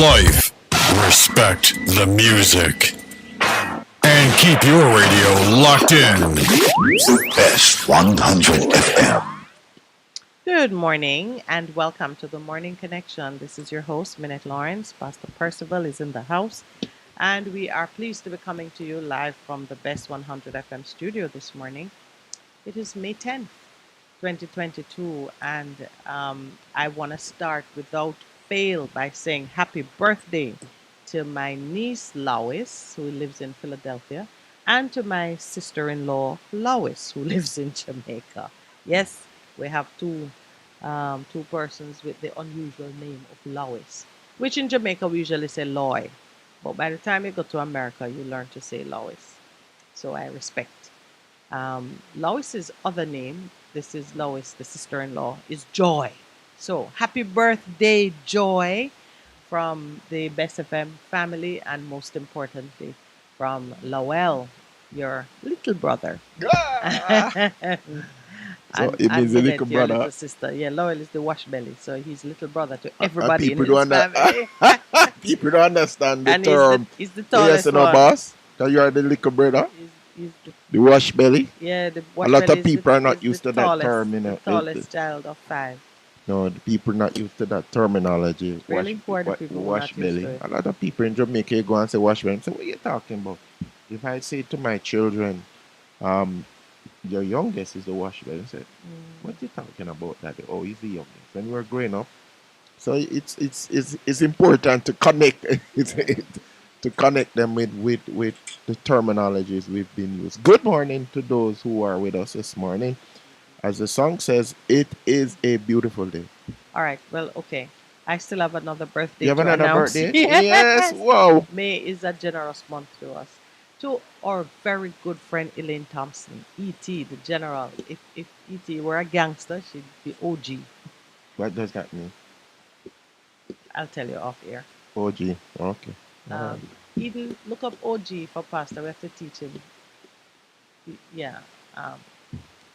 life, respect the music, and keep your radio locked in. Best 100 FM. Good morning and welcome to the Morning Connection. This is your host, Minette Lawrence. Pastor Percival is in the house, and we are pleased to be coming to you live from the Best 100 FM studio this morning. It is May 10th, 2022, and I want to start without fail by saying happy birthday to my niece Lois, who lives in Philadelphia, and to my sister-in-law Lois, who lives in Jamaica. Yes, we have two persons with the unusual name of Lois, which in Jamaica we usually say Loy, but by the time you go to America, you learn to say Lois. So I respect. Lois's other name, this is Lois, the sister-in-law, is Joy. So happy birthday, Joy, from the Best FM family, and most importantly, from Lowell, your little brother. So and it and means a Minette, little your brother. little sister. Yeah, Lowell is the wash belly, so he's little brother to And everybody in people his don't family. people don't understand the And term. he's the Yes, tallest you know, one. boss. That you are the little brother, He's the, the wash belly. yeah, the A wash lot belly of people are not is used the to that term, tallest, you the know. tallest child of five. No, the people not used to that terminology. Really? Who are the people who are Wash not used to belly. it? A lot of people in Jamaica go and say wash belly. So what are you talking about? If I say to my children, um, your youngest is the wash belly, I say, what are you talking about, daddy? Oh, he's the youngest. When we were growing up. So it's important to connect to connect them with the terminologies we've been used. Good morning to those who are with us this morning. As the song says, it is a beautiful day. All right. Well, okay. I still have another birthday You have to another announce. birthday? Yes. Yes. Wow. May is a generous month to us. To our very good friend Elaine Thompson, E.T., the general. If E.T. were a gangster, she'd be OG. What does that mean? I'll tell you off air. OG. Okay. All right. Eden, look up OG for Pastor. We have to teach him. Yeah. Um,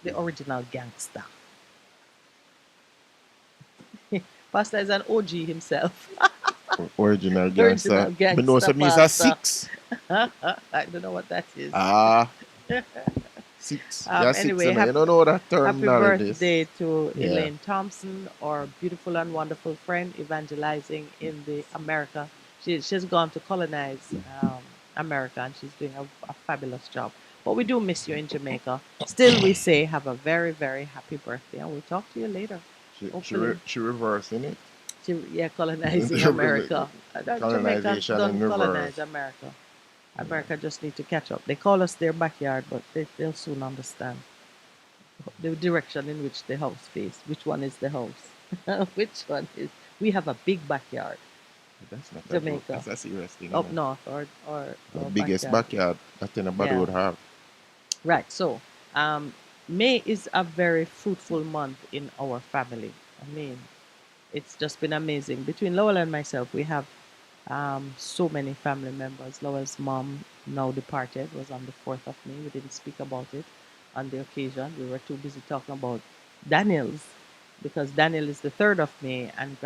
the original gangster. Pastor is an OG himself. Original gangster. Original But no, gangster so means a pastor. six. I don't know what that is. Ah, six. Yeah, six. Anyway, You know, you don't know what that happy terminology is. birthday to Yeah. Elaine Thompson, our beautiful and wonderful friend evangelizing in the America. She's gone to colonize America, and she's doing a fabulous job. But we do miss you in Jamaica. Still, we say have a very, very happy birthday, and we'll talk to you later. Hopefully. She reversing it. Yeah, colonizing America. Jamaicans Colonization don't in reverse. colonize America. America just need to catch up. They call us their backyard, but they'll soon understand the direction in which the house faces. Which one is the house? Which one is? We have a big backyard. That's not Jamaica. That's a serious thing. Up man. north or The biggest backyard that anybody Yeah. would have. Right. So, May is a very fruitful month in our family. I mean, it's just been amazing. Between Lowell and myself, we have so many family members. Lowell's mom, now departed, was on the 4th of May. We didn't speak about it on the occasion. We were too busy talking about Daniel's because Daniel is the 3rd of May and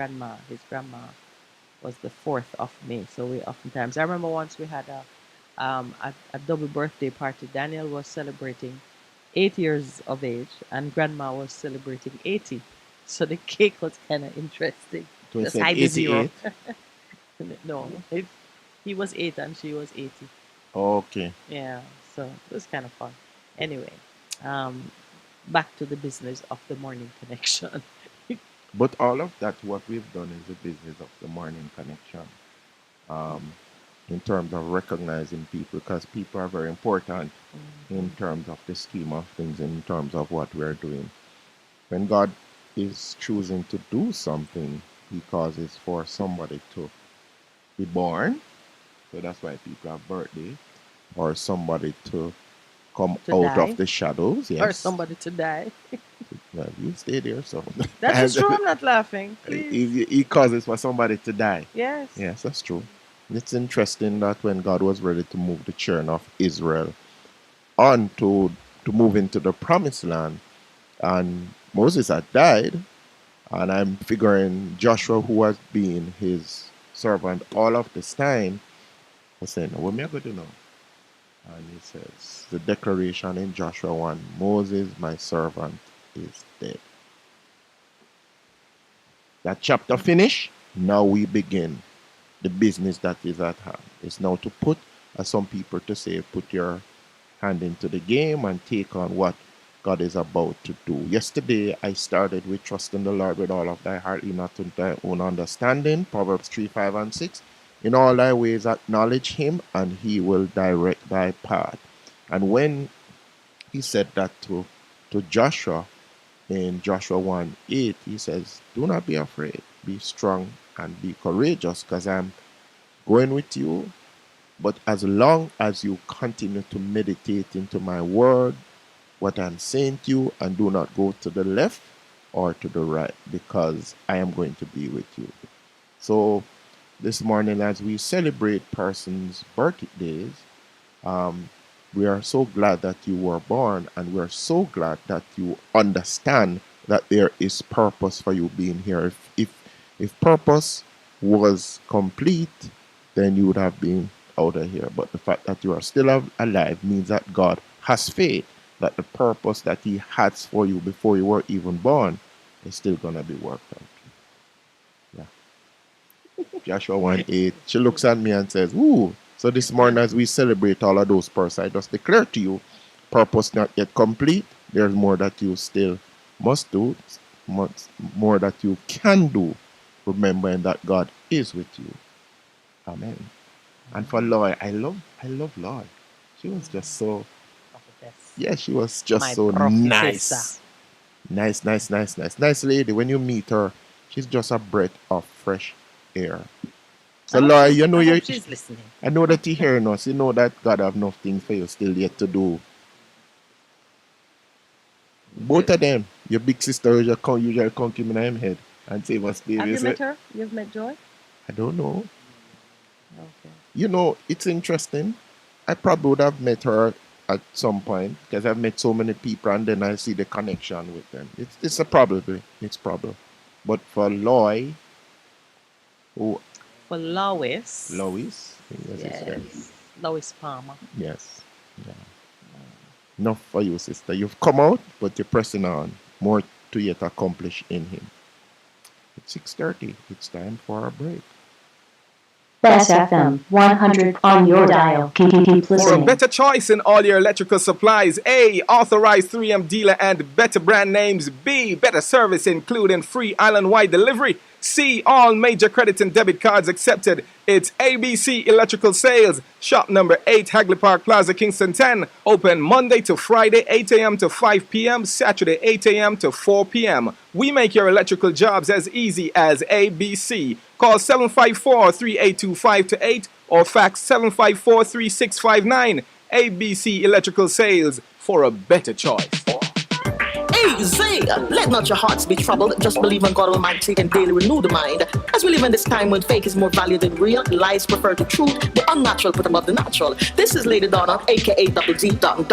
his grandma, was the 4th of May. So we oftentimes, I remember once we had a double birthday party. Daniel was celebrating 8 years of age and grandma was celebrating 80. So the cake was kind of interesting. So he Just said hide the zero. 88. No, he was 8 and she was 80. Okay. Yeah, so it was kind of fun. Anyway, um, back to the business of the morning connection. But all of that, what we've done is the business of the morning connection. Um, in terms of recognizing people, because people are very important in terms of the scheme of things, in terms of what we're doing. When God is choosing to do something, He causes for somebody to be born. So that's why people have birthday. Or somebody to come To out die. of the shadows. Yes. Or somebody to die. Well, you stay there, so. That is true. I'm not laughing. Please. He causes for somebody to die. Yes. Yes, that's true. It's interesting that when God was ready to move the children of Israel on to move into the promised land, and Moses had died, and I'm figuring Joshua, who has been his servant all of this time. I said, "Now, what me I going to do now?" And he says, the declaration in Joshua 1, Moses, my servant, is dead. That chapter finish. Now we begin the business that is at hand. It's now to put, as some people to say, put your hand into the game and take on what God is about to do. Yesterday, I started with trust in the Lord with all of thy heart, lean not to thy own understanding. Proverbs 3, 5, and 6. In all thy ways acknowledge him, and he will direct thy path. And when he said that to Joshua in Joshua 1, 8, he says, do not be afraid, be strong and be courageous, because I'm going with you. But as long as you continue to meditate into my word, what I'm saying to you, and do not go to the left or to the right, because I am going to be with you. So this morning, as we celebrate persons' birthdays, we are so glad that you were born, and we are so glad that you understand that there is purpose for you being here. If purpose was complete, then you would have been out of here. But the fact that you are still alive means that God has faith that the purpose that he has for you before you were even born is still going to be worked out. Yeah. Joshua 1, 8. She looks at me and says, ooh. So this morning, as we celebrate all of those persons, I just declare to you, purpose not yet complete. There's more that you still must do, much more that you can do, remembering that God is with you. Amen. And for Lloyd, I love Lloyd. She was just so, yeah, she was just My so prophetessa. Nice lady. When you meet her, she's just a breath of fresh air. So I hope Lloyd, she's- you know I you. hope she's listening. I know that you're hearing us. You know that God have nothing for you still yet to do. Both of them. Your big sister usually come in my head and say, "What's Have you Davis?" met her? You've met Joy? I don't know. Okay. You know, it's interesting. I probably would have met her at some point because I've met so many people and then I see the connection with them. It's a probably. It's probably. But for Lois, For Lois. Lois, I think that's his name. Yes. Lois Palmer. Yes. Yeah. Enough for you, sister. You've come out, but you're pressing on. More to yet accomplish in him. It's 6:30. It's time for a break. Best FM 100 on your dial. Keep For a listening. better choice in all your electrical supplies, A, authorized 3M dealer and better brand names. B, better service including free island-wide delivery. C, all major credit and debit cards accepted. It's ABC Electrical Sales. Shop number 8, Hagley Park Plaza, Kingston 10. Open Monday to Friday, 8 a.m. to 5 p.m. Saturday, 8 a.m. to 4 p.m. We make your electrical jobs as easy as ABC. Call 754-3825-8 or fax 754-3659. ABC Electrical Sales, for a better choice. Easy! Let not your hearts be troubled. Just believe in God Almighty and daily renew the mind. As we live in this time when fake is more valued than real, lies prefer to truth, the unnatural put above the natural. This is Lady Donna, aka Double D Don,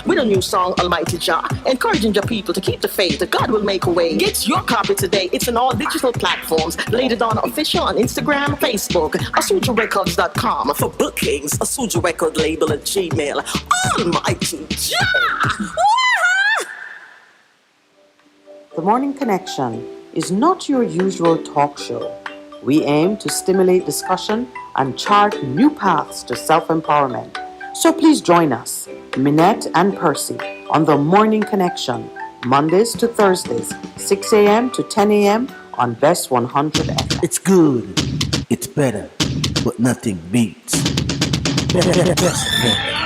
with a new song, Almighty Jah, encouraging your people to keep the faith. God will make a way. Get your copy today. It's on all digital platforms. Lady Donna Official on Instagram, Facebook, AsujaRecords.com. For bookings, Asuja Record Label at Gmail. Almighty Jah! The Morning Connection is not your usual talk show. We aim to stimulate discussion and chart new paths to self-empowerment. So please join us, Minette and Percy, on The Morning Connection, Mondays to Thursdays, 6 a.m. to 10 a.m. on Best 100 FM. It's good, it's better, but nothing beats. Best FM.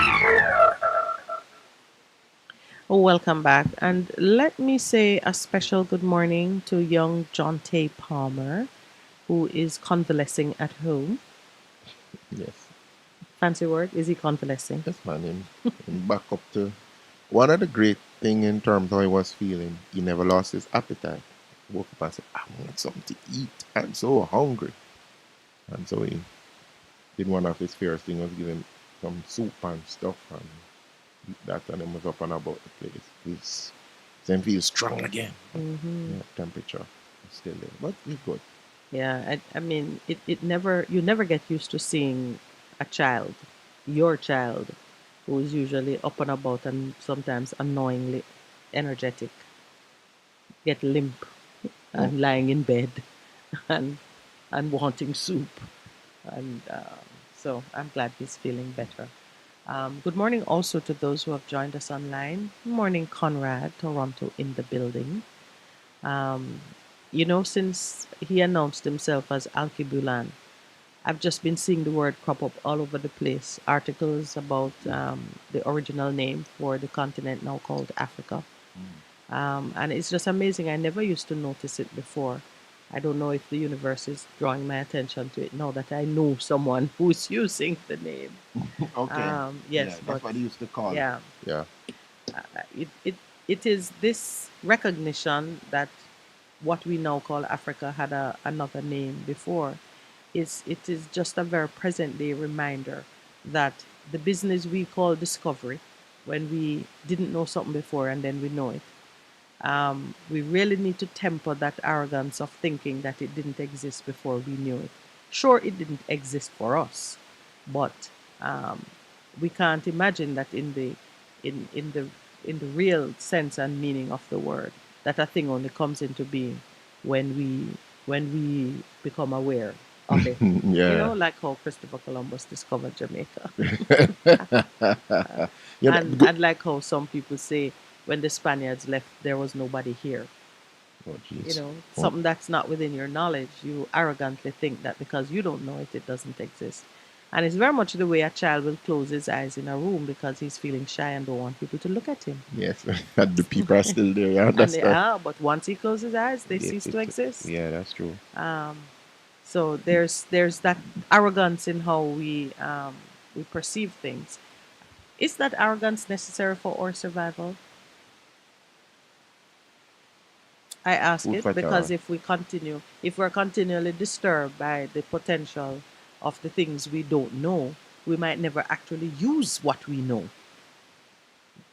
Welcome back. And let me say a special good morning to young Jonte Palmer, who is convalescing at home. Yes. Fancy word? Is he convalescing? Yes, man. Him back up to one of the great thing in terms of how he was feeling. He never lost his appetite. Woke up and said, I want something to eat. I'm so hungry. And so he did one of his first things was give him some soup and stuff and eat that, and then was up and about the place. Then feel strong again. Yeah, temperature is still there. But we're good. Yeah, I mean, it never, you never get used to seeing a child, your child, who is usually up and about and sometimes annoyingly energetic, get limp Mm. and lying in bed and wanting soup. And so I'm glad he's feeling better. Good morning also to those who have joined us online. Good morning, Conrad, Toronto in the building. Um, since he announced himself as Alkebulan, I've just been seeing the word crop up all over the place. Articles about the original name for the continent now called Africa. And it's just amazing. I never used to notice it before. I don't know if the universe is drawing my attention to it now that I know someone who's using the name. Okay. Yeah, Yes, that's but what he used to call it. yeah, Yeah. it is this recognition that what we now call Africa had another name before. It is just a very present day reminder that the business we call discovery, when we didn't know something before and then we know it, we really need to temper that arrogance of thinking that it didn't exist before we knew it. Sure, it didn't exist for us, but um, we can't imagine that in in the in the real sense and meaning of the word, that a thing only comes into being when we become aware of it. Yeah. Like how Christopher Columbus discovered Jamaica. You know, And like how some people say when the Spaniards left, there was nobody here. oh, jeez. Oh, Something that's not within your knowledge, you arrogantly think that because you don't know it, it doesn't exist. And it's very much the way a child will close his eyes in a room because he's feeling shy and don't want people to look at him. yes. And the people are still there. You And they understand? are, but once he closes his eyes, they Yeah, cease to exist. yeah, that's true. So there's that arrogance in how we perceive things. Is that arrogance necessary for our survival? I ask Food it for because thought. if we're continually disturbed by the potential of the things we don't know, we might never actually use what we know.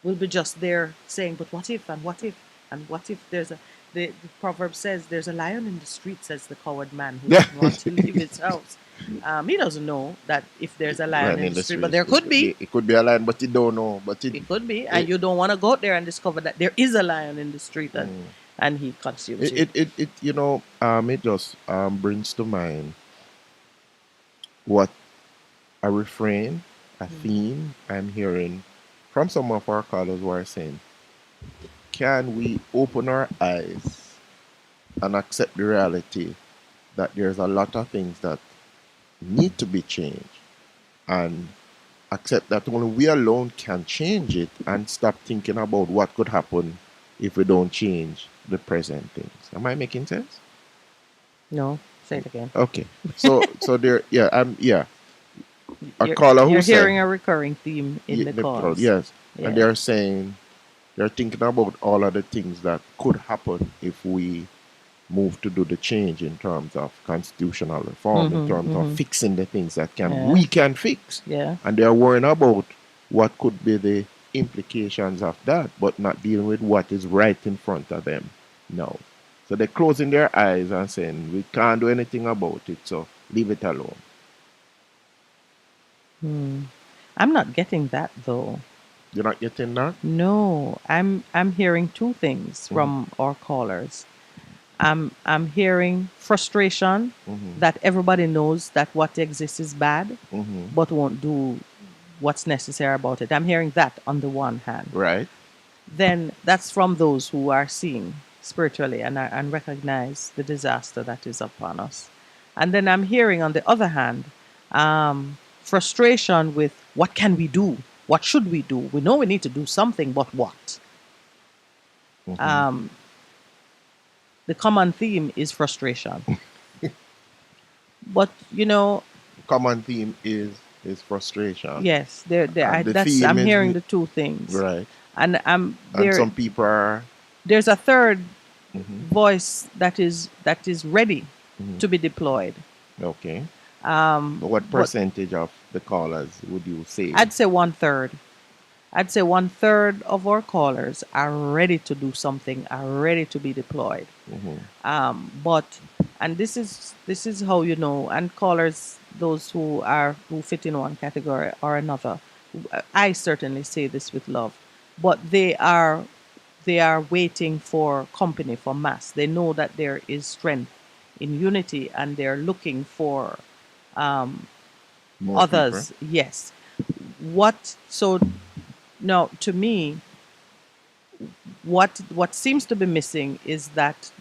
We'll be just there saying, but what if, and what if, and what if the proverb says there's a lion in the street, says the coward man who doesn't want to leave his house. He doesn't know that if there's a lion Running in the the street, but street. there could be. It could be a line, but you don't know. But It could be, and you don't want to go out there and discover that there is a lion in the street and he consumes you. it just brings to mind what a refrain, a theme I'm hearing from some of our callers who are saying, can we open our eyes and accept the reality that there's a lot of things that need to be changed and accept that only we alone can change it and stop thinking about what could happen if we don't change the present things. Am I making sense? No, say it again. Okay. So there, yeah. A You're, caller who you're said, hearing a recurring theme in yeah, the the calls. yes, Yeah. and they're saying they're thinking about all of the things that could happen if we move to do the change in terms of constitutional reform, in terms of fixing the things that Yeah. we can fix. Yeah. And they're worrying about what could be the implications of that, but not dealing with what is right in front of them now. So they're closing their eyes and saying, we can't do anything about it, so leave it alone. I'm not getting that though. You're not getting that? No, I'm hearing two things from our callers. I'm hearing frustration that everybody knows that what exists is bad, but won't do what's necessary about it. I'm hearing that on the one hand. Right. Then that's from those who are seeing spiritually and recognize the disaster that is upon us. And then I'm hearing on the other hand, frustration with what can we do? What should we do? We know we need to do something, but what? The common theme is frustration. But Common theme is frustration. yes, And the theme I'm is hearing we- the two things. Right. And And there, some people are there's a third voice that is ready to be deployed. okay. What but- percentage of the callers would you say? I'd say 1/3. I'd say one third of our callers are ready to do something, are ready to be deployed. But and this is how you know. And callers, those who fit in one category or another, I certainly say this with love, but they are waiting for company, for mass. They know that there is strength in unity, and they're looking for More people. others. Yes. What so now to me, what seems to be missing is that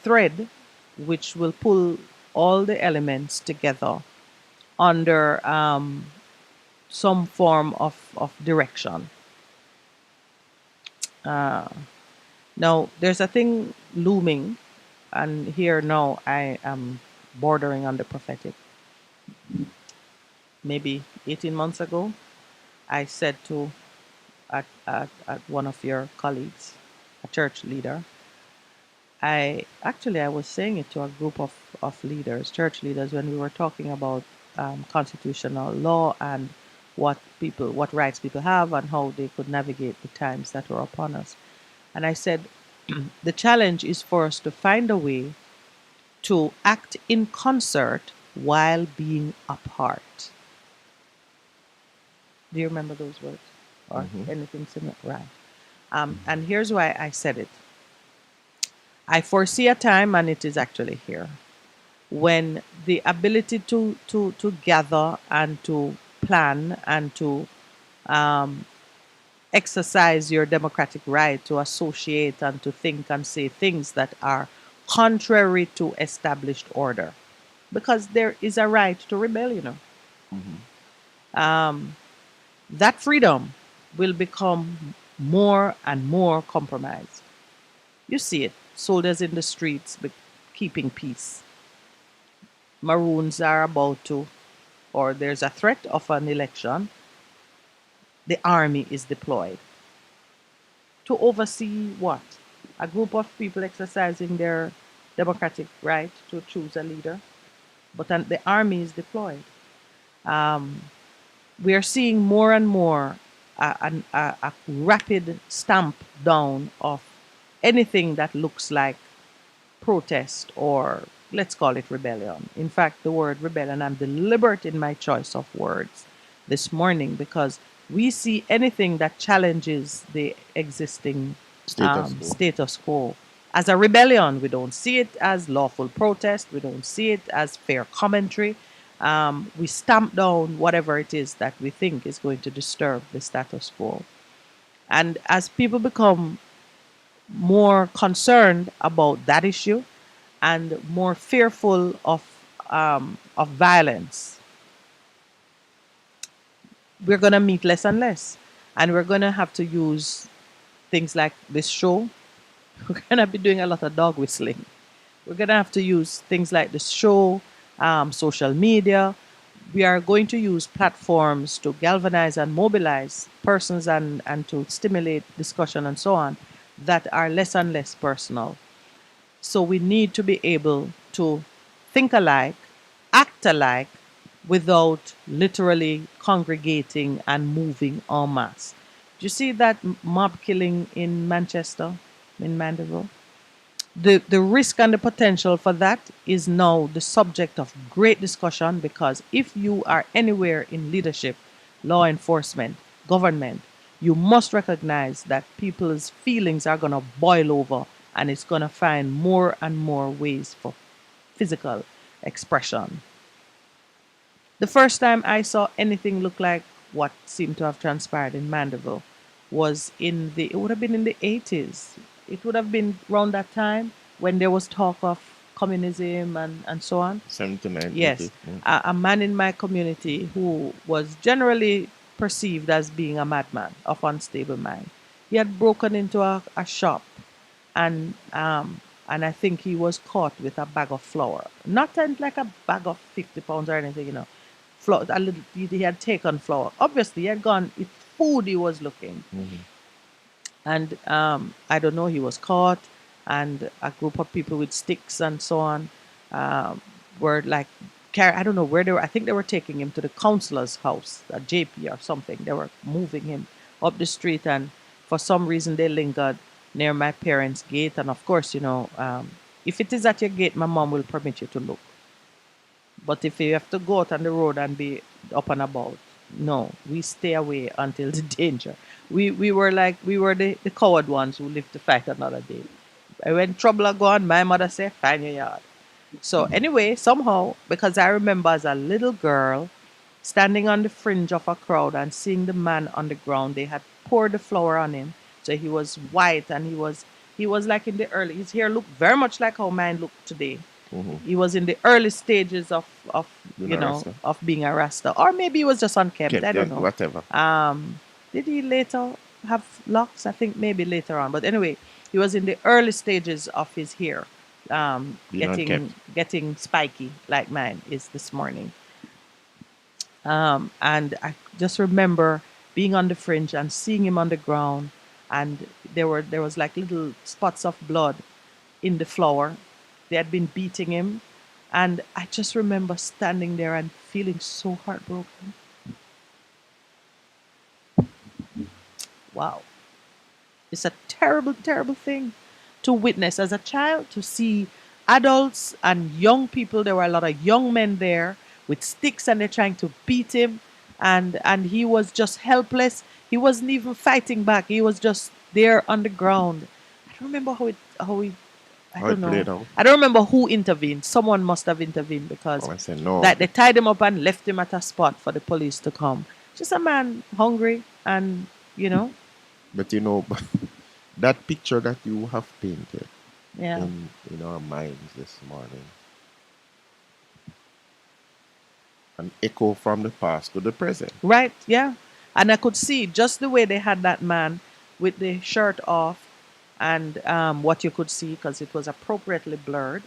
thread which will pull all the elements together under some form of direction. Now there's a thing looming, and here now I am bordering on the prophetic. Maybe 18 months ago, I said to at one of your colleagues, a church leader, I was saying it to a group of leaders, church leaders, when we were talking about constitutional law and what rights people have and how they could navigate the times that were upon us. And I said, the challenge is for us to find a way to act in concert while being apart. Do you remember those words or anything similar? Right. And here's why I said it. I foresee a time, and it is actually here, when the ability to gather and to plan and to exercise your democratic right to associate and to think and say things that are contrary to established order, because there is a right to rebel, that freedom will become more and more compromised. You see it, soldiers in the streets keeping peace. Maroons are about to, or there's a threat of an election. The army is deployed to oversee what? A group of people exercising their democratic right to choose a leader, but then the army is deployed. We are seeing more and more a rapid stamp down of anything that looks like protest, or let's call it rebellion. In fact, the word rebellion, I'm deliberate in my choice of words this morning, because we see anything that challenges the existing status quo as a rebellion. We don't see it as lawful protest. We don't see it as fair commentary. We stamp down whatever it is that we think is going to disturb the status quo. And as people become more concerned about that issue and more fearful of violence, we're going to meet less and less. And we're going to have to use things like this show. We're going to be doing a lot of dog whistling. We're going to have to use things like this show, social media. We are going to use platforms to galvanize and mobilize persons and to stimulate discussion and so on that are less and less personal. So we need to be able to think alike, act alike, without literally congregating and moving en masse. Do you see that mob killing in Manchester, in Mandeville? The risk and the potential for that is now the subject of great discussion, because if you are anywhere in leadership, law enforcement, government, you must recognize that people's feelings are going to boil over, and it's going to find more and more ways for physical expression. The first time I saw anything look like what seemed to have transpired in Mandeville was it would have been in the 80s. It would have been around that time when there was talk of communism and so on. 79. Yes. 80, A man in my community who was generally perceived as being a madman of unstable mind. He had broken into a shop, and I think he was caught with a bag of flour. Not like a bag of 50 pounds or anything. Flour, he had taken flour. Obviously, he had gone, it's food he was looking. And I don't know, he was caught, and a group of people with sticks and so on were like, I don't know where they were. I think they were taking him to the councillor's house, a JP or something. They were moving him up the street, and for some reason they lingered near my parents' gate. And of course, if it is at your gate, my mom will permit you to look. But if you have to go out on the road and be up and about, no, we stay away until the danger. We were the coward ones who lived to fight another day. When trouble are gone, my mother said, find your yard. So anyway, somehow, because I remember as a little girl standing on the fringe of a crowd and seeing the man on the ground, they had poured the flour on him. So he was white, and he was like in the early, his hair looked very much like how mine looked today. He was in the early stages of Being a Rasta. of being a Rasta, or maybe he was just unkempt. I don't know. Whatever. Did he later have locks? I think maybe later on. But anyway, he was in the early stages of his hair, Being unkempt. getting spiky like mine is this morning. And I just remember being on the fringe and seeing him on the ground, and there was like little spots of blood in the flour. They had been beating him, and I just remember standing there and feeling so heartbroken. Wow. It's a terrible, terrible thing to witness as a child, to see adults and young people. There were a lot of young men there with sticks, and they're trying to beat him, and he was just helpless. He wasn't even fighting back. He was just there on the ground. I don't remember I How don't it played know. out. I don't remember who intervened. Someone must have intervened, because Oh, I said no. that they tied him up and left him at a spot for the police to come. Just a man hungry, and But that picture that you have painted yeah. in our minds this morning, an echo from the past to the present. Right, yeah. And I could see just the way they had that man with the shirt off, and what you could see, because it was appropriately blurred,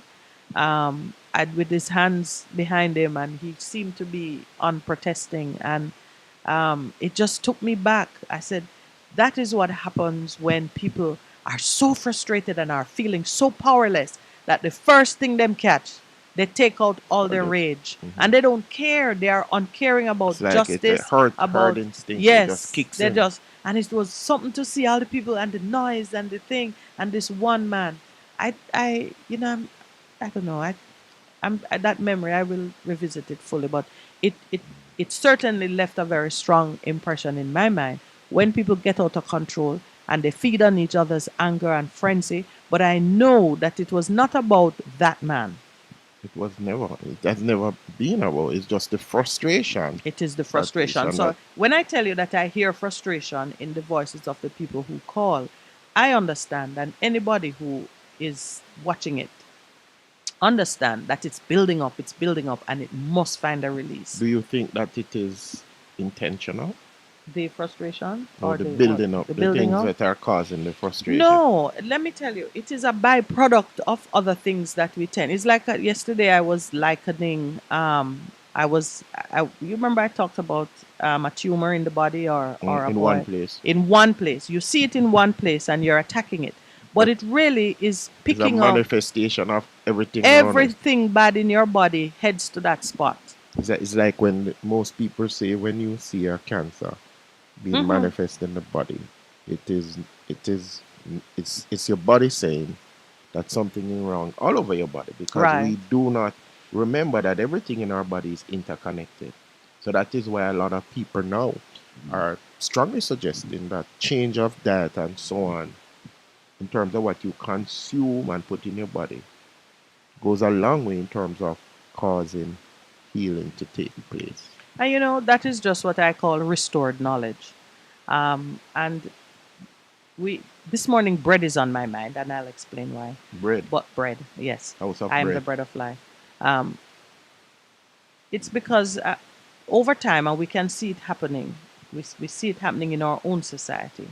and with his hands behind him, and he seemed to be unprotesting. And it just took me back. I said, that is what happens when people are so frustrated and are feeling so powerless that the first thing them catch, they take out all their rage, and they don't care. They are uncaring about It's like justice, it's a herd about instinct. It yes, just kicks they in. just, and it was something to see all the people and the noise and the thing and this one man. I don't know. I'm that memory. I will revisit it fully, but it certainly left a very strong impression in my mind when people get out of control and they feed on each other's anger and frenzy. But I know that it was not about that man. It has never been about. It's just the frustration. It is the frustration. So when I tell you that I hear frustration in the voices of the people who call, I understand, and anybody who is watching it understand that it's building up, and it must find a release. Do you think that it is intentional? The frustration Or the building up, the the building things up? that are causing the frustration? No, let me tell you, it is a byproduct of other things that we tend. It's like yesterday I was likening. You remember I talked about a tumor in the body, or a in boy? one place. In one place, you see it in one place, and you're attacking it, but it really is It's a picking up manifestation of everything. around us. everything bad in your body heads to that spot. It's like when most people say when you see a cancer being manifest in the body, it's your body saying that something is wrong all over your body, because Right. we do not remember that everything in our body is interconnected. So that is why a lot of people now are strongly suggesting that change of diet and so on, in terms of what you consume and put in your body, goes a long way in terms of causing healing to take place. And that is just what I call restored knowledge. And this morning, bread is on my mind, and I'll explain why. Bread. But bread, yes. House of I am the bread. bread of life. It's because over time, and we can see it happening, we see it happening in our own society.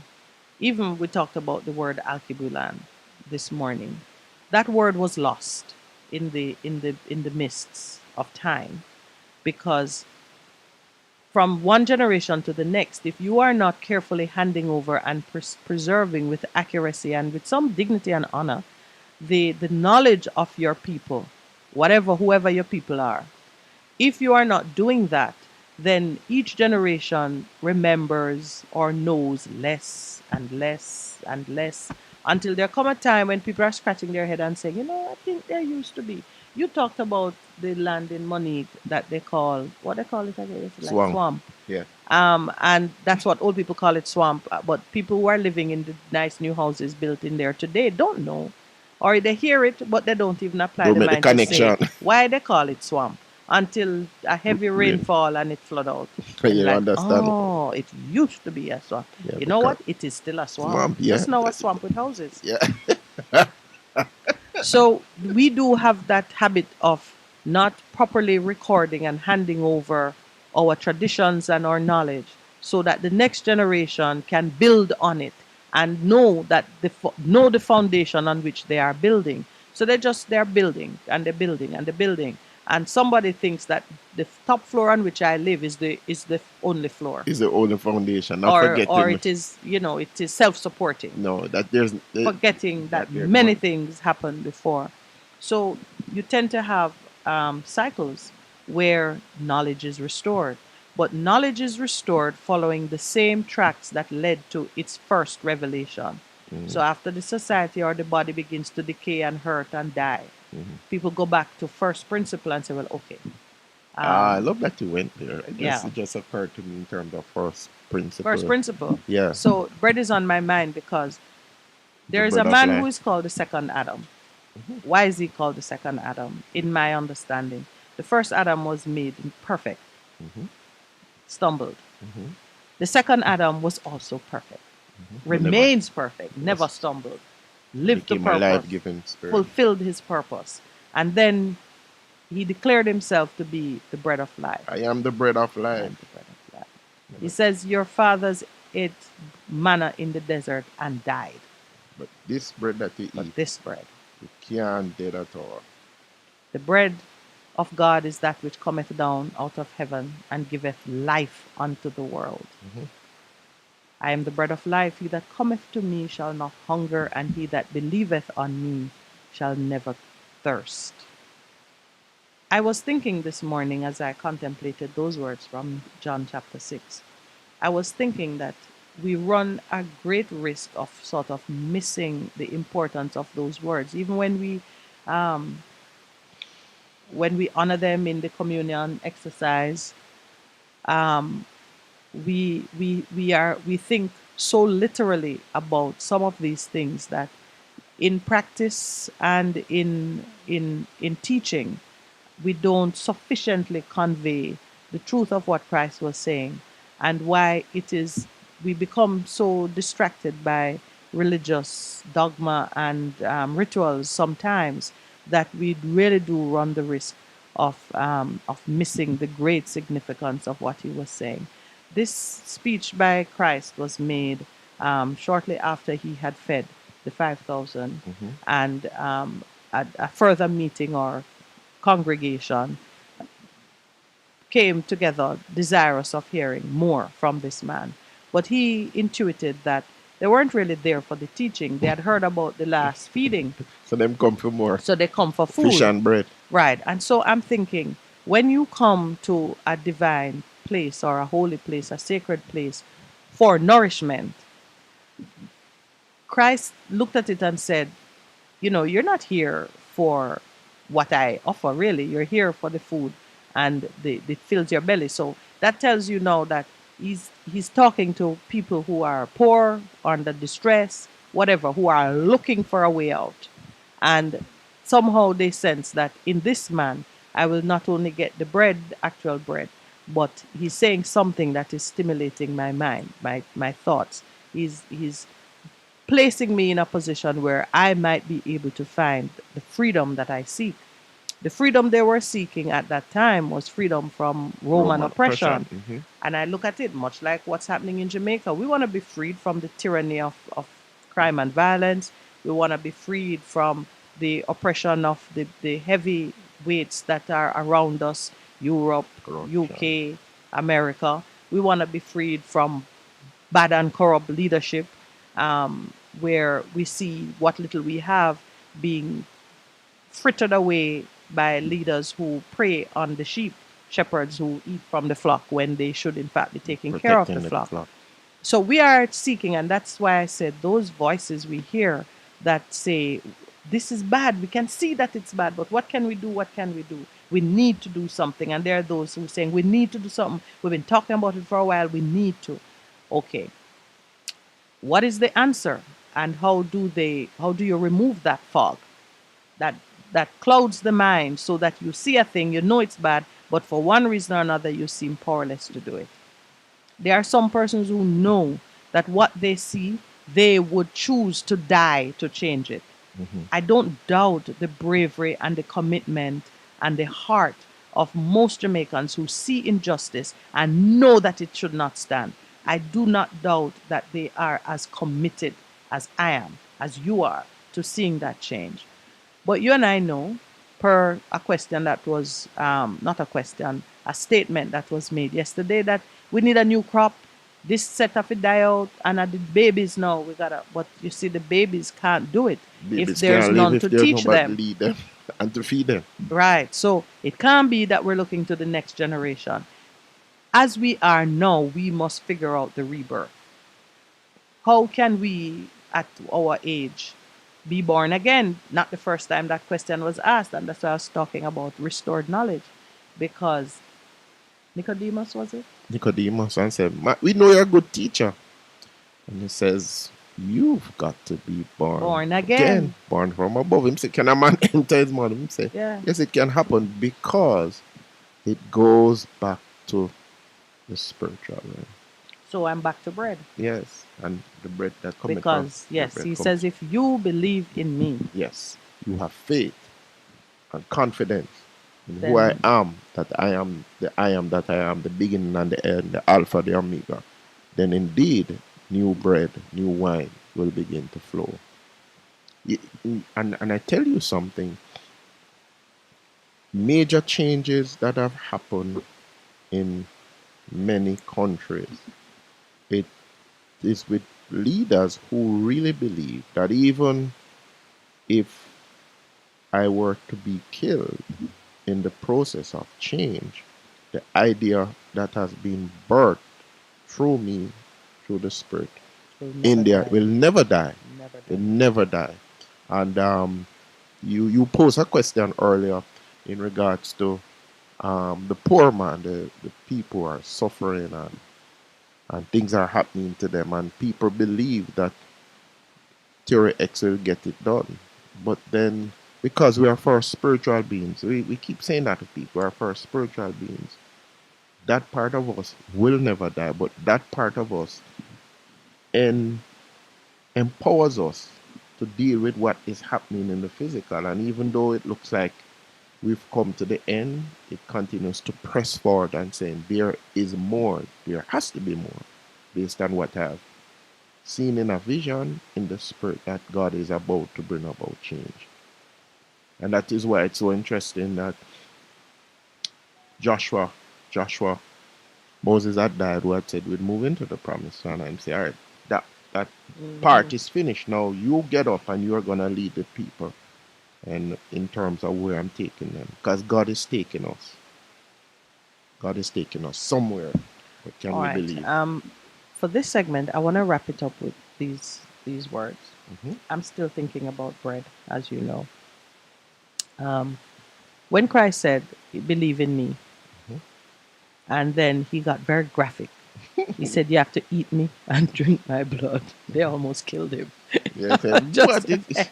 Even we talked about the word Alkebulan this morning. That word was lost in the mists of time, because from one generation to the next, if you are not carefully handing over and preserving with accuracy and with some dignity and honor the knowledge of your people, whoever your people are, if you are not doing that, then each generation remembers or knows less and less and less until there come a time when people are scratching their head and saying, I think there used to be. You talked about the land in Monique that they call, what they call it again? It's like Swamp. swamp. Yeah. And that's what old people call it, swamp. But people who are living in the nice new houses built in there today don't know, or they hear it, but they don't even apply Don't the make the mind to say connection. why they call it swamp until a heavy Rain. rainfall and it flood out. You And like, understand? oh, it used to be a swamp. Yeah, You know because- what? It is still a swamp. Swamp, yeah. Just now a swamp with houses. Yeah. So we do have that habit of not properly recording and handing over our traditions and our knowledge so that the next generation can build on it and know that know the foundation on which they are building. So they're building and they're building and they're building. And somebody thinks that the top floor on which I live is the only floor. Is the only foundation. Not Or forgetting. it is, it is self-supporting, No, that there's. forgetting that there's many one. things happened before. So you tend to have cycles where knowledge is restored. But knowledge is restored following the same tracks that led to its first revelation. So after the society or the body begins to decay and hurt and die, people go back to first principle and say, well, okay. I love that you went there. I guess yeah. it just occurred to me in terms of first principle. First principle. Yeah. So bread is on my mind because there is a bread of man life. who is called the second Adam. Why is he called the second Adam? In my understanding, the first Adam was made perfect, stumbled. The second Adam was also perfect, remains perfect, never stumbled, lived the Became a purpose, life-giving spirit. fulfilled his purpose, and then he declared himself to be the bread of life. I am the bread of I am life. the bread of life. He says, your fathers ate manna in the desert and died, But this bread that you but eat, this bread, you can't dead at all. the bread of God is that which cometh down out of heaven and giveth life unto the world. I am the bread of life. He that cometh to me shall not hunger, and he that believeth on me shall never thirst. I was thinking this morning as I contemplated those words from John chapter 6. I was thinking that we run a great risk of sort of missing the importance of those words, even when we honor them in the communion exercise. We think so literally about some of these things that in practice and in teaching we don't sufficiently convey the truth of what Christ was saying, and why it is we become so distracted by religious dogma and rituals sometimes that we really do run the risk of missing the great significance of what he was saying. This speech by Christ was made shortly after he had fed the 5,000, and a further meeting or congregation came together desirous of hearing more from this man. But he intuited that they weren't really there for the teaching. They had heard about the last feeding, So them come for more so they come for food. fish and bread. Right. And so I'm thinking, when you come to a divine place or a holy place, a sacred place for nourishment, Christ looked at it and said, you're not here for what I offer, really. You're here for the food and it fills your belly. So that tells you now that he's talking to people who are poor, under distress, whatever, who are looking for a way out. And somehow they sense that in this man, I will not only get the bread, the actual bread, but he's saying something that is stimulating my mind, my thoughts. He's placing me in a position where I might be able to find the freedom that I seek. The freedom they were seeking at that time was freedom from Roman oppression. And I look at it much like what's happening in Jamaica. We want to be freed from the tyranny of crime and violence. We want to be freed from the oppression of the heavy weights that are around us, Europe, UK, America. We want to be freed from bad and corrupt leadership, where we see what little we have being frittered away by leaders who prey on the sheep shepherds who eat from the flock when they should, in fact, be taking care of Protecting the the flock. flock. So we are seeking, and that's why I said those voices we hear that say, this is bad. We can see that it's bad, but what can we do? What can we do? We need to do something. And there are those who are saying, we need to do something. We've been talking about it for a while. We need to. Okay. What is the answer? And how do you remove that fog? That clouds the mind so that you see a thing, you know it's bad, but for one reason or another, you seem powerless to do it. There are some persons who know that what they see, they would choose to die to change it. I don't doubt the bravery and the commitment and the heart of most Jamaicans who see injustice and know that it should not stand. I do not doubt that they are as committed as I am, as you are, to seeing that change. But you and I know, per a question that was, not a question, a statement that was made yesterday, that we need a new crop. This set of it die out, and the babies now, but you see, the babies can't do it if Babies there's can't live none if to there's teach nobody them. to lead them and to feed them. Right. So it can't be that we're looking to the next generation. As we are now, we must figure out the rebirth. How can we, at our age, be born again? Not the first time that question was asked, and that's why I was talking about restored knowledge. Because Nicodemus, was it? Nicodemus and said, we know you're a good teacher. And he says, you've got to be Born again. Born from above. Him say, can a man enter his mother? Him say, Yeah. yes, it can happen because it goes back to the spiritual realm. So I'm back to bread. Yes, and the bread that comes Because, yes, he says, if you believe in me, yes, you have faith and confidence in Then- who I am, that I am that I am, the beginning and the end, the Alpha, the Omega, then indeed new bread, new wine will begin to flow. And I tell you something, major changes that have happened in many countries, it is with leaders who really believe that even if I were to be killed in the process of change, the idea that has been birthed through me, through the Spirit, will in never there die. will never die. Never Will die. never die. And you posed a question earlier in regards to the poor man, the people are suffering and things are happening to them, and people believe that Theory X will get it done. But then, because we are first spiritual beings, we keep saying that to people, we are first spiritual beings. That part of us will never die, but that part of us empowers us to deal with what is happening in the physical. And even though it looks like we've come to the end, it continues to press forward and saying there is more, there has to be more, based on what I've seen in a vision in the spirit that God is about to bring about change. And that is why it's so interesting that Joshua, Moses had died, who had said we'd move into the promised land, and say, all right, that part is finished. Now you get up and you're gonna lead the people. And in terms of where I'm taking them, because God is taking us. God is taking us somewhere. But can All we right. believe? For this segment, I want to wrap it up with these words. Mhm. I'm still thinking about bread, as you know. When Christ said, "Believe in me," and then he got very graphic. He said, "You have to eat me and drink my blood." They almost killed him. Yeah, said, Just what is-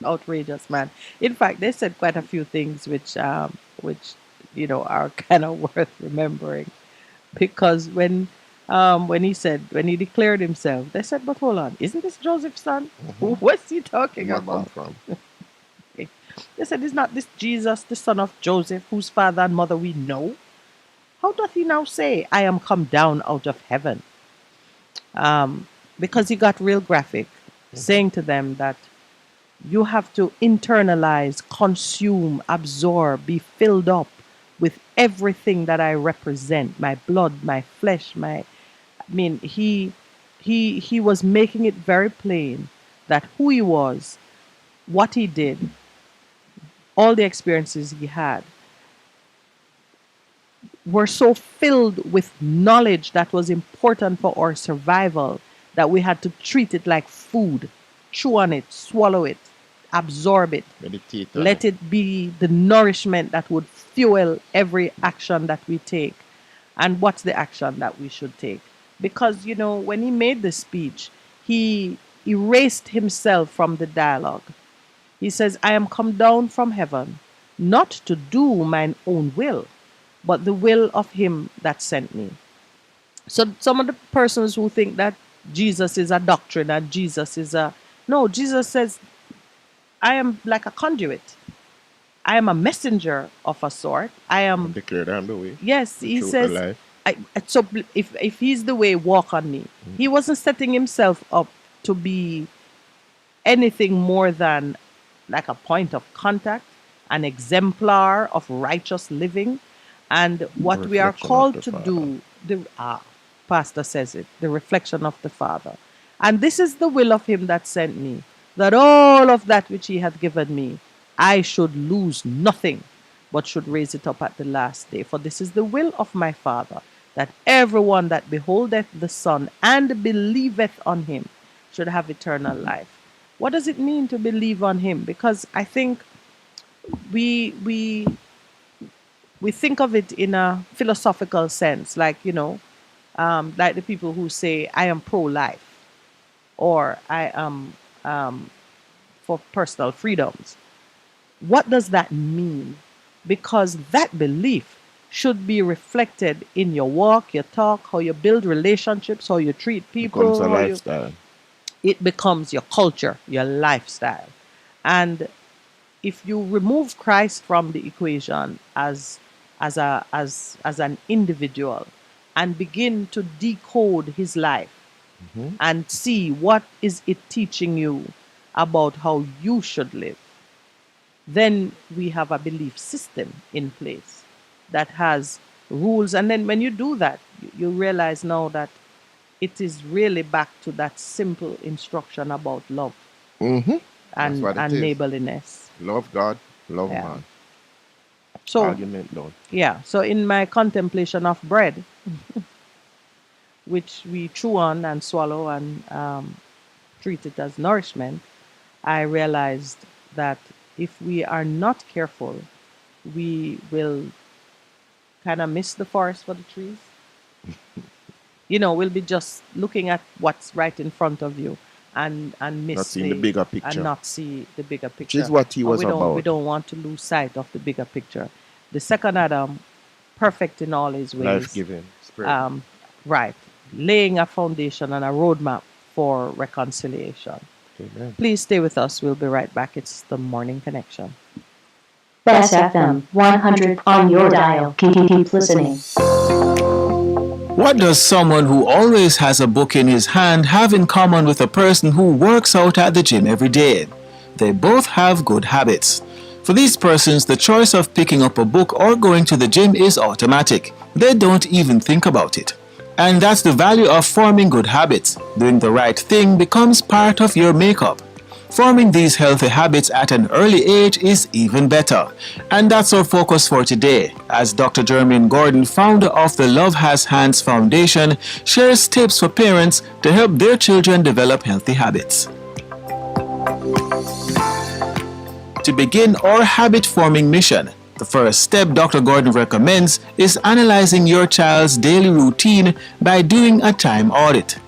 outrageous, man. In fact, they said quite a few things which are kind of worth remembering, because when he declared himself, they said, "But hold on, isn't this Joseph's son? What's he talking where come about?" from? They said, "Is not this Jesus, the son of Joseph, whose father and mother we know? How doth he now say, I am come down out of heaven?" Because he got real graphic, saying to them that you have to internalize, consume, absorb, be filled up with everything that I represent, my blood, my flesh, he was making it very plain that who he was, what he did, all the experiences he had were so filled with knowledge that was important for our survival that we had to treat it like food, chew on it, swallow it, absorb it, Meditate on let it be the nourishment that would fuel every action that we take. And what's the action that we should take? Because, when he made the speech, he erased himself from the dialogue. He says, I am come down from heaven, not to do mine own will, but the will of him that sent me. So some of the persons who think that Jesus is a doctrine and Jesus is a... No, Jesus says, I am like a conduit. I am a messenger of a sort. I am... Declare I'm the way. Yes, he Truth says... and life. So if he's the way, walk on me. He wasn't setting himself up to be anything more than like a point of contact, an exemplar of righteous living, and what we are Reflection of called the to Father. do. Pastor says it, the reflection of the Father. And this is the will of him that sent me, that all of that which he hath given me, I should lose nothing, but should raise it up at the last day. For this is the will of my Father, that everyone that beholdeth the Son and believeth on him should have eternal life. What does it mean to believe on him? Because I think we think of it in a philosophical sense, like like the people who say, I am pro-life, or I am for personal freedoms. What does that mean? Because that belief should be reflected in your walk, your talk, how you build relationships, how you treat people. Becomes a how you- lifestyle. it becomes your culture, your lifestyle. And if you remove Christ from the equation as an individual and begin to decode his life and see what is it teaching you about how you should live, then we have a belief system in place that has rules. And then when you do that, you realize now that it is really back to that simple instruction about love Mm-hmm. and what it is. neighborliness. Love God, love Yeah. man. So, Argument done. yeah, so in my contemplation of bread, which we chew on and swallow and treat it as nourishment, I realized that if we are not careful, we will kind of miss the forest for the trees. We'll be just looking at what's right in front of you and miss Not seeing the bigger picture. and not see the bigger picture. Which is what he But was we about. don't want to lose sight of the bigger picture. The second Adam, perfect in all his ways. Life-giving spirit. Right. Laying a foundation and a roadmap for reconciliation. Amen. Please stay with us. We'll be right back. It's the Morning Connection. Best FM 100 on your dial. Keep listening. What does someone who always has a book in his hand have in common with a person who works out at the gym every day? They both have good habits. For these persons, the choice of picking up a book or going to the gym is automatic. They don't even think about it. And that's the value of forming good habits. Doing the right thing becomes part of your makeup. Forming these healthy habits at an early age is even better. And that's our focus for today, as Dr. Jermaine Gordon, founder of the Love Has Hands Foundation, shares tips for parents to help their children develop healthy habits. To begin our habit-forming mission, the first step Dr. Gordon recommends is analyzing your child's daily routine by doing a time audit.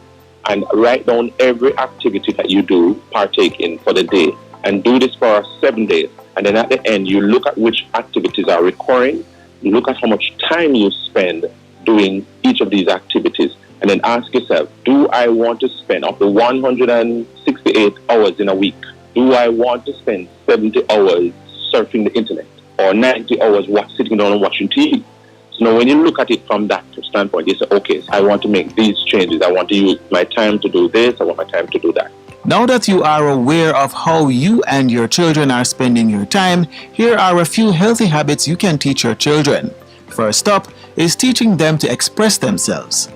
And write down every activity that you do partake in for the day, and do this for 7 days. And then at the end, you look at which activities are recurring, you look at how much time you spend doing each of these activities, and then ask yourself, do I want to spend, of the 168 hours in a week, do I want to spend 70 hours surfing the internet, or 90 hours sitting down and watching TV? So now when you look at it from that standpoint, you say, okay, so I want to make these changes. I want to use my time to do this. I want my time to do that. Now that you are aware of how you and your children are spending your time, here are a few healthy habits you can teach your children. First up is teaching them to express themselves.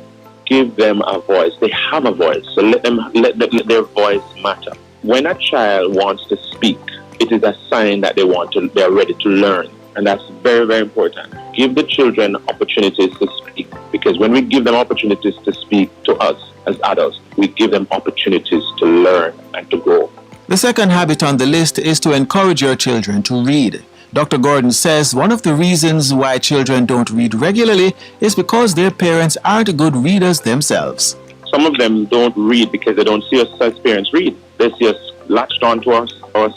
Give them a voice. They have a voice, so let their voice matter. When a child wants to speak, it is a sign that they're ready to learn, and that's very, very important. Give the children opportunities to speak, because when we give them opportunities to speak to us as adults, we give them opportunities to learn and to grow. The second habit on the list is to encourage your children to read. Dr. Gordon says one of the reasons why children don't read regularly is because their parents aren't good readers themselves. Some of them don't read because they don't see us as parents read. They see us latched onto our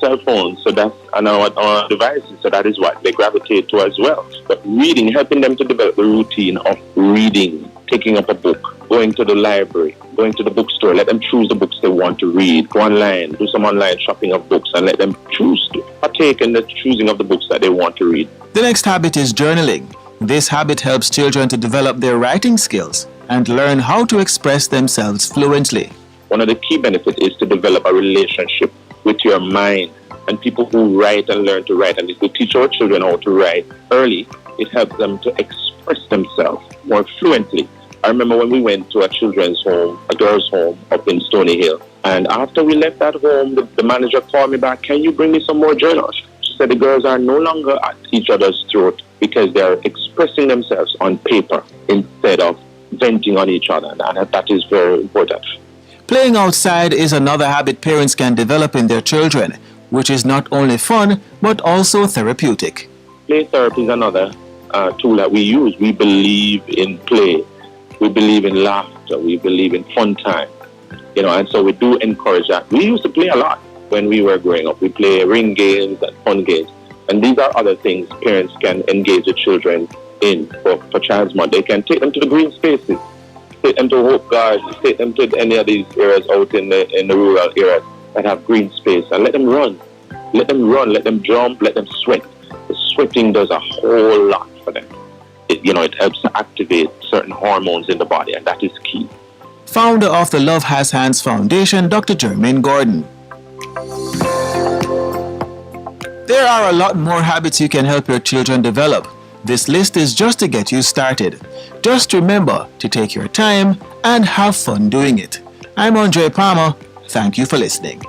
cell phones, so that's and our devices, so that is what they gravitate to as well. But reading, helping them to develop the routine of reading, picking up a book, going to the library, going to the bookstore, let them choose the books they want to read, go online, do some online shopping of books, and let them choose to partake in the choosing of the books that they want to read. The next habit is journaling. This habit helps children to develop their writing skills and learn how to express themselves fluently. One of the key benefits is to develop a relationship with your mind. And people who write and learn to write, and if we teach our children how to write early, it helps them to express themselves more fluently. I remember when we went to a children's home, a girls' home up in Stony Hill, and after we left that home, the manager called me back, "Can you bring me some more journals?" She said the girls are no longer at each other's throat because they are expressing themselves on paper instead of venting on each other, and that is very important. Playing outside is another habit parents can develop in their children, which is not only fun, but also therapeutic. Play therapy is another tool that we use. We believe in play. We believe in laughter. We believe in fun time. And so we do encourage that. We used to play a lot when we were growing up. We play ring games and fun games. And these are other things parents can engage the children in for Child's Month. They can take them to the green spaces, take them to Hope Gardens, take them to any of these areas out in the rural areas that have green space, and let them run. Let them run, let them jump, let them sweat. The sweating does a whole lot for them. It helps to activate certain hormones in the body, and that is key. Founder of the Love Has Hands Foundation, Dr. Jermaine Gordon. There are a lot more habits you can help your children develop. This list is just to get you started. Just remember to take your time and have fun doing it. I'm Andre Palmer. Thank you for listening.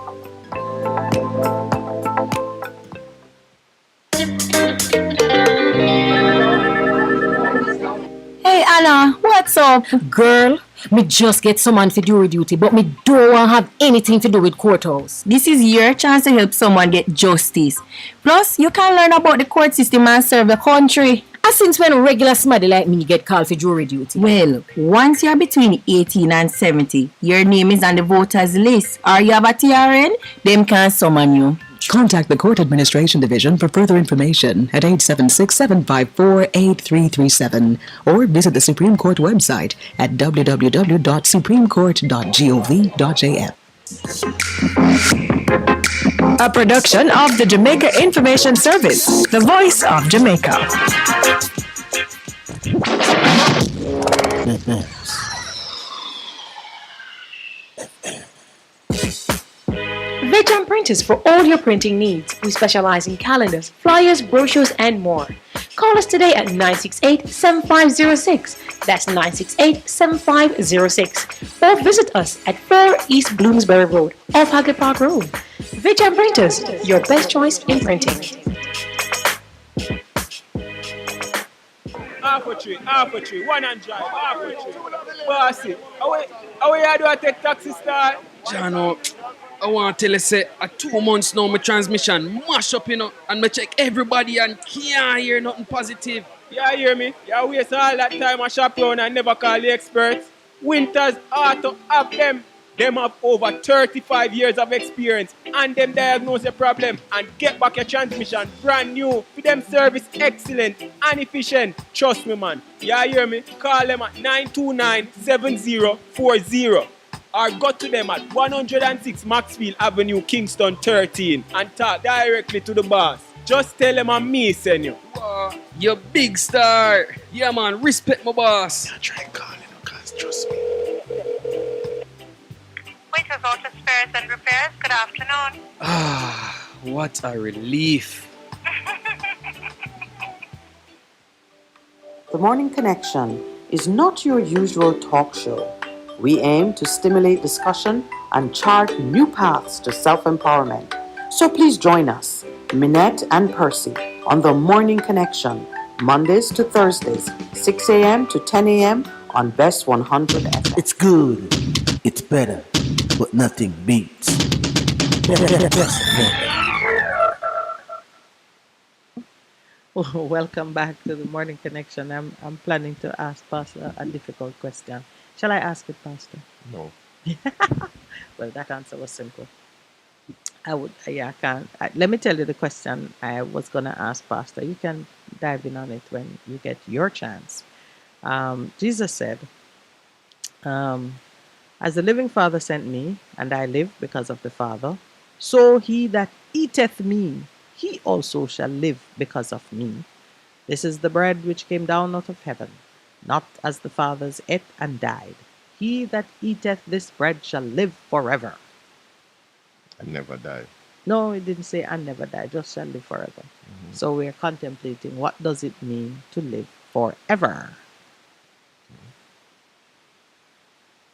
Hey Anna, what's up? Girl, me just get someone for jury duty, but me don't want to have anything to do with courthouse. This is your chance to help someone get justice. Plus, you can learn about the court system and serve the country. And since when a regular somebody like me get called for jury duty? Well, once you're between 18 and 70, your name is on the voters list, or you have a TRN, them can summon you. Contact the Court Administration Division for further information at 876-754-8337 or visit the Supreme Court website at www.supremecourt.gov.jm. A production of the Jamaica Information Service, the voice of Jamaica. Vegam Printers for all your printing needs. We specialize in calendars, flyers, brochures, and more. Call us today at 968-7506. That's 968-7506. Or visit us at 4 East Bloomsbury Road, off Hagley Park Road. Vegam Printers, your best choice in printing. Half a tree, one and drive, half a tree. Bossy, how you do I take taxi style? Jano, I want to tell you, say, 2 months now, my transmission mash up, and I check everybody and can't hear nothing positive. Yeah, hear me? You waste all that time I shop around and never call the experts. Winters Auto have them. Them have over 35 years of experience and them diagnose the problem and get back your transmission brand new. For them service excellent and efficient. Trust me, man. You hear me? Call them at 929-7040 or go to them at 106 Maxfield Avenue, Kingston 13 and talk directly to the boss. Just tell them I'm me, send you. You big star. Yeah, man. Respect my boss. I try and call him because trust me. Winters Auto Spares and Repairs, good afternoon. What a relief. The Morning Connection is not your usual talk show. We aim to stimulate discussion and chart new paths to self-empowerment. So please join us, Minette and Percy, on The Morning Connection Mondays to Thursdays, 6 a.m. to 10 a.m. on Best 100 FM. It's good. It's better. But nothing beats. Best FM. Welcome back to the Morning Connection. I'm planning to ask Pastor a difficult question. Shall I ask it, Pastor? No. Well, that answer was simple. I can't. Let me tell you the question I was going to ask Pastor. You can dive in on it when you get your chance. Jesus said, as the living Father sent me, and I live because of the Father, so he that eateth me, he also shall live because of me. This is the bread which came down out of heaven, not as the fathers ate and died. He that eateth this bread shall live forever. And never die. No, it didn't say and never die, just shall live forever. So we're contemplating what does it mean to live forever.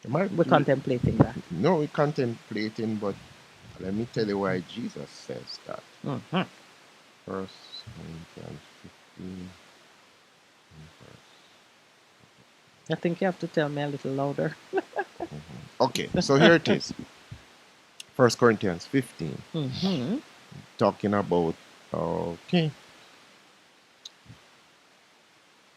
We're contemplating that. No, we're contemplating, but let me tell you why Jesus says that. Mhm. First Corinthians 15. I think you have to tell me a little louder. Okay, so here it is. First Corinthians 15. Mhm. Talking about, okay.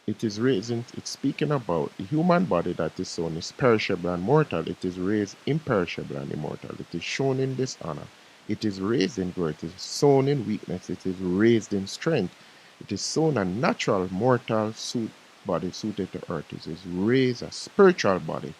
It's speaking about the human body that is sown is perishable and mortal. It is raised imperishable and immortal. It is shown in dishonor. It is raised in glory. It is sown in weakness. It is raised in strength. It is sown a natural, mortal body suited to earth. It is raised a spiritual body,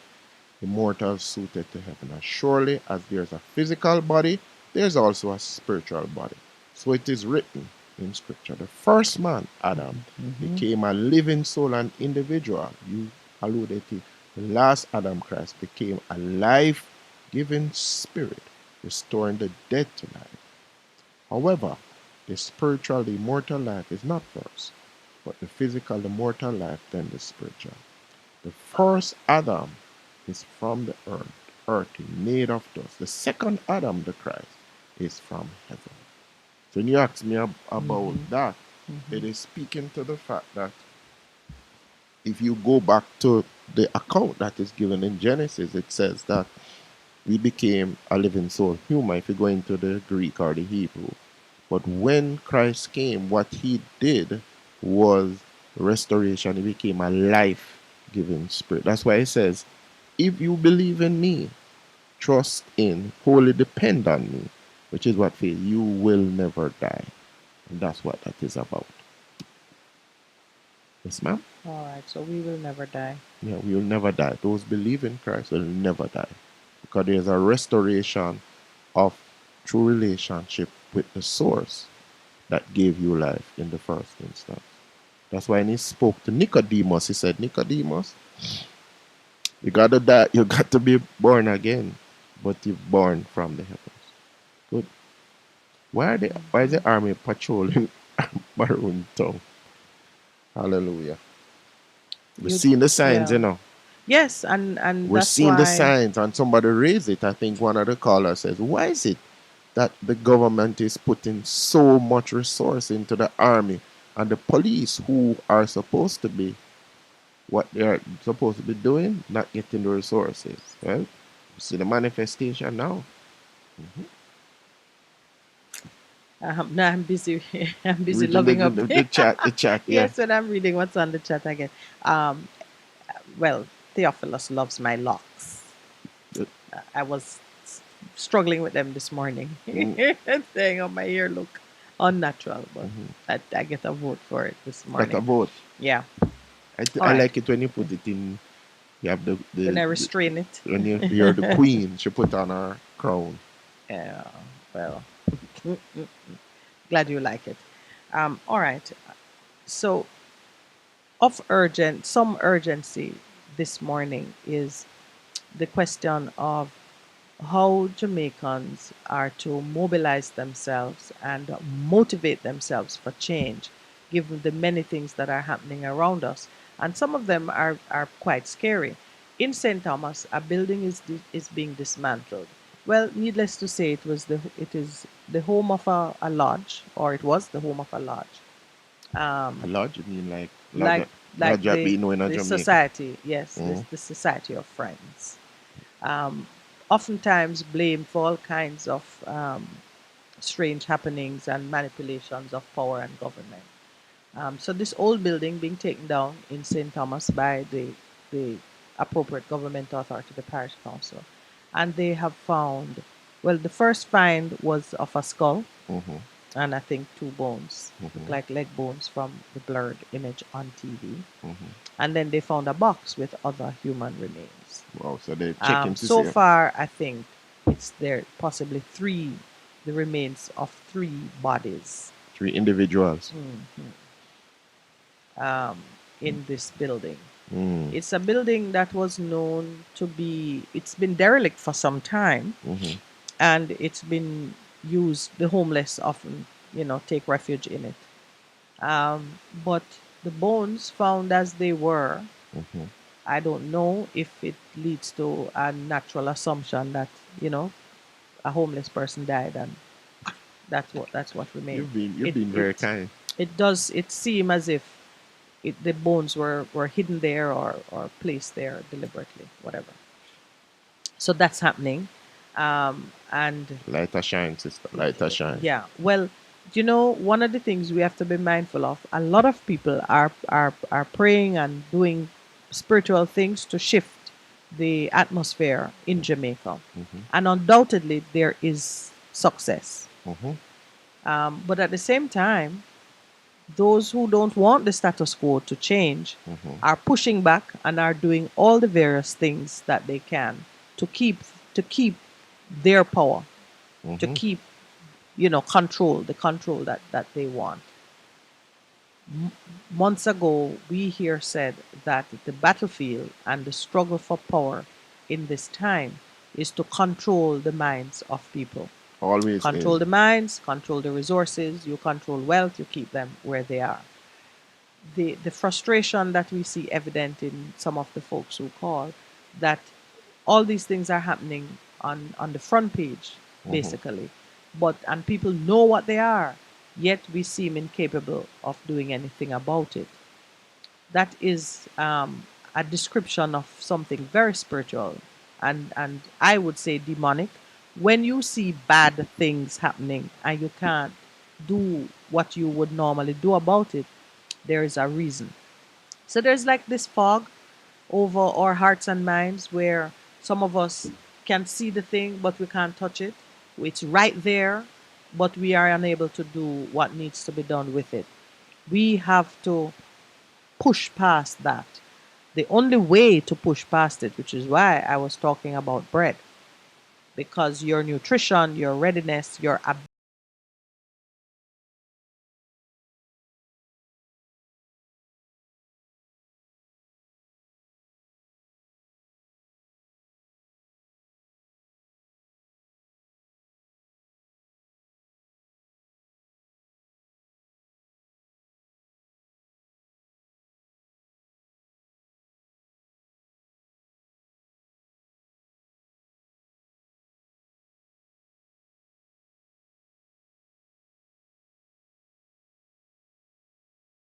immortal suited to heaven. As surely as there's a physical body, there's also a spiritual body. So it is written in scripture, the first man, Adam, became a living soul and individual. You alluded to the last Adam, Christ, became a life-giving spirit, restoring the dead to life. However, the spiritual, the immortal life is not first, but the physical, the mortal life, then the spiritual. The first Adam is from the earth made of dust. The second Adam, the Christ, is from heaven. So when you ask me about that, it is speaking to the fact that if you go back to the account that is given in Genesis, it says that we became a living soul, human, if you go into the Greek or the Hebrew. But when Christ came, what he did was restoration. He became a life-giving spirit. That's why it says, if you believe in me, trust in, wholly depend on me, which is what faith, you will never die. And that's what that is about. Yes, ma'am? All right, so we will never die. Yeah, we will never die. Those believe in Christ will never die. Because there's a restoration of true relationship with the source that gave you life in the first instance. That's why when he spoke to Nicodemus, he said, Nicodemus, you got to die, you got to be born again, but you're born from the heavens. Good. Why is the army patrolling Maroon Town? Hallelujah. We're seeing the signs, you know. Yes, and We're that's seeing why the signs, and somebody raised it. I think one of the callers says, why is it that the government is putting so much resource into the army and the police, who are supposed to be what they are supposed to be doing, not getting the resources? Well, you see the manifestation now. No, I'm busy. I'm busy Reading loving the, up the chat. The chat, yeah. Yes, when I'm reading what's on the chat again. Well, Theophilus loves my locks. I was struggling with them this morning, saying, "Oh, my hair look unnatural," but I get a vote for it this morning. Got a vote. Yeah. I like it when you put it in. You have the when I restrain it. When you're the queen, she put on her crown. Yeah. Well. Glad you like it. All right. So, some urgency this morning is the question of how Jamaicans are to mobilize themselves and motivate themselves for change, given the many things that are happening around us. And some of them are quite scary. In St. Thomas, a building is being dismantled. Well, needless to say, it is the home of a lodge, or it was the home of a lodge, A lodge? You mean like like lodge that we know in the Jamaica? society, yes, Mhm. the society of friends. Oftentimes blamed for all kinds of strange happenings and manipulations of power and government. So this old building being taken down in St. Thomas by the appropriate government authority, the parish council, and they have found, well, the first find was of a skull, Mhm. and I think two bones, look Mhm. like leg bones from the blurred image on TV. Mhm. And then they found a box with other human remains. Wow, so they're checking to So see. far, I think it's there possibly the remains of three bodies 3 individuals. In this building. Mm. It's a building that was known to be, it's been derelict for some time, Mhm. and it's been used, the homeless often, take refuge in it. But the bones found as they were, Mhm. I don't know if it leads to a natural assumption that, a homeless person died and that's what remained. You've been very kind. It does, it seem as if the bones were hidden there or placed there deliberately, whatever. So that's happening. And Light a shine, sister. Light a shine. yeah, well, one of the things we have to be mindful of, a lot of people are praying and doing spiritual things to shift the atmosphere in Jamaica. Mhm. And undoubtedly there is success. Mhm. But at the same time, those who don't want the status quo to change Mhm. are pushing back and are doing all the various things that they can to keep their power, to Mhm. keep the control that they want. Months ago, we here said that the battlefield and the struggle for power in this time is to control the minds of people. Always Control is. the minds, control the resources, you control wealth, you keep them where they are. The frustration that we see evident in some of the folks who call, that all these things are happening on the front page, Mhm. basically, and people know what they are, yet we seem incapable of doing anything about it. That is a description of something very spiritual and I would say demonic. When you see bad things happening and you can't do what you would normally do about it, there is a reason. So there's like this fog over our hearts and minds where some of us can see the thing but we can't touch it. It's right there, but we are unable to do what needs to be done with it. We have to push past that. The only way to push past it, which is why I was talking about bread, because your nutrition, your readiness, your ability